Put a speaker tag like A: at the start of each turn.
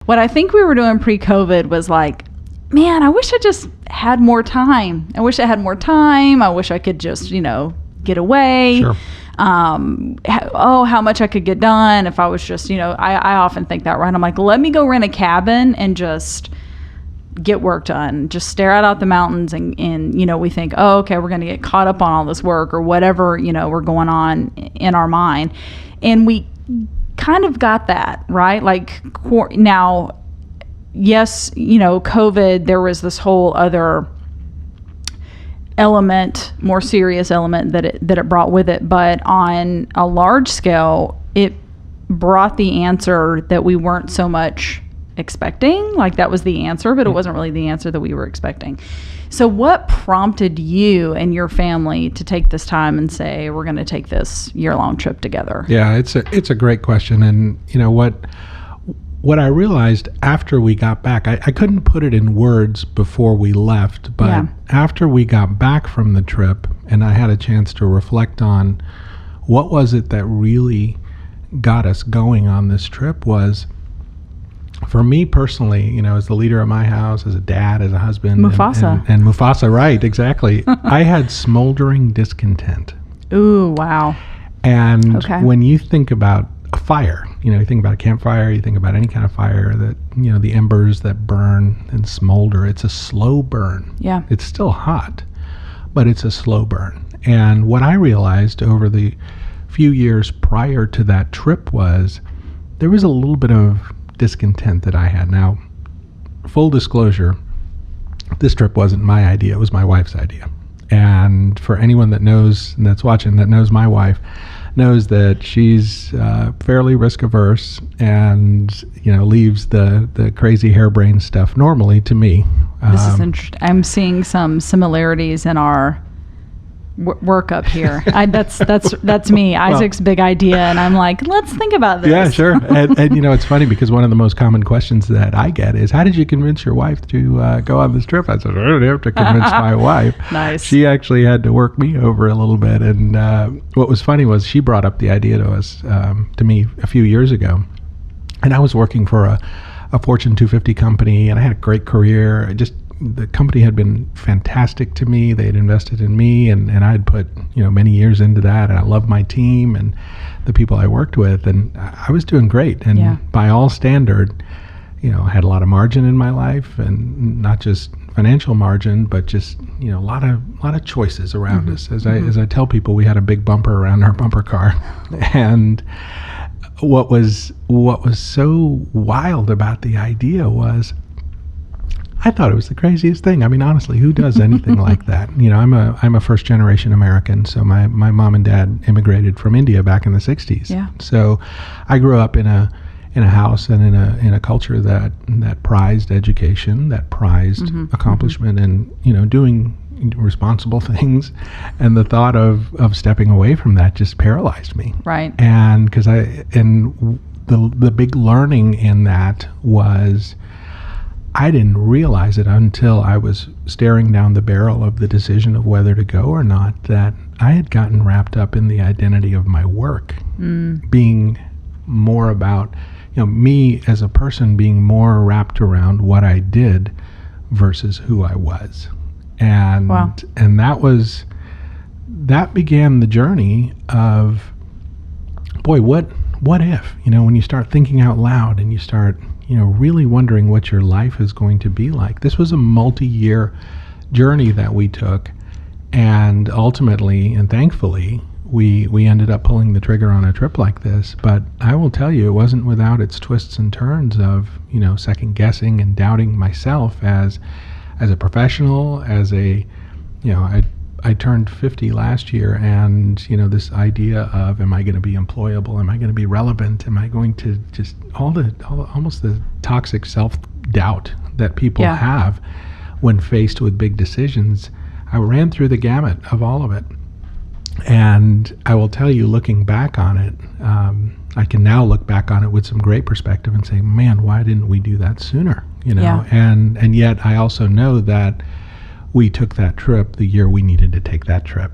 A: What I think we were doing pre-COVID was like, man, I wish I just had more time. I wish I had more time. I wish I could just, get away.
B: Sure.
A: How much I could get done if I was just, I often think that, right? I'm like, let me go rent a cabin and just get work done. Just stare out the mountains and we think, oh, okay, we're going to get caught up on all this work or whatever, we're going on in our mind. And we kind of got that, right? Like now, yes, COVID, there was this whole other element, more serious element that it brought with it. But on a large scale, it brought the answer that we weren't so much expecting. Like that was the answer, but it wasn't really the answer that we were expecting. So what prompted you and your family to take this time and say, we're going to take this year-long trip together?
B: Yeah, it's a great question. And what I realized after we got back, I couldn't put it in words before we left, but after we got back from the trip and I had a chance to reflect on what was it that really got us going on this trip was, for me personally, as the leader of my house, as a dad, as a husband.
A: Mufasa.
B: And Mufasa, right, exactly. I had smoldering discontent.
A: Ooh, wow.
B: And when you think about a fire, you think about a campfire, you think about any kind of fire that, the embers that burn and smolder, it's a slow burn.
A: Yeah.
B: It's still hot, but it's a slow burn. And what I realized over the few years prior to that trip was there was a little bit of discontent that I had. Now, full disclosure, this trip wasn't my idea, it was my wife's idea. And for anyone that knows and that's watching that knows my wife, knows that she's fairly risk averse and leaves the crazy harebrained stuff normally to me.
A: This is interesting. I'm seeing some similarities in our work up here. That's me. Isaac's big idea, and I'm like, let's think about this.
B: Yeah, sure. And it's funny because one of the most common questions that I get is, how did you convince your wife to go on this trip? I said, I don't have to convince my wife.
A: Nice.
B: She actually had to work me over a little bit. And what was funny was she brought up the idea to me a few years ago, and I was working for a Fortune 250 company, and I had a great career. The company had been fantastic to me. They had invested in me, and I had put many years into that. And I loved my team and the people I worked with, and I was doing great. And by all standard, I had a lot of margin in my life, and not just financial margin, but just a lot of choices around us. As I tell people, we had a big bumper around our bumper car, and what was so wild about the idea was, I thought it was the craziest thing. I mean, honestly, who does anything like that? I'm a first generation American, so my mom and dad immigrated from India back in the 60s.
A: Yeah.
B: So I grew up in a house and in a culture that prized education, that prized accomplishment, and doing responsible things. And the thought of stepping away from that just paralyzed me.
A: Right.
B: And the big learning in that was, I didn't realize it until I was staring down the barrel of the decision of whether to go or not, that I had gotten wrapped up in the identity of my work, being more about, me as a person being more wrapped around what I did versus who I was. And and that began the journey of, boy, what if, when you start thinking out loud and you start really wondering what your life is going to be like. This was a multi-year journey that we took, and ultimately and thankfully we ended up pulling the trigger on a trip like this. But I will tell you, it wasn't without its twists and turns of second guessing and doubting myself as a professional, as a I turned 50 last year, and this idea of, am I going to be employable? Am I going to be relevant? Am I going to just almost the toxic self-doubt that people have when faced with big decisions? I ran through the gamut of all of it, and I will tell you, looking back on it, I can now look back on it with some great perspective and say, man, why didn't we do that sooner? And yet I also know that we took that trip the year we needed to take that trip.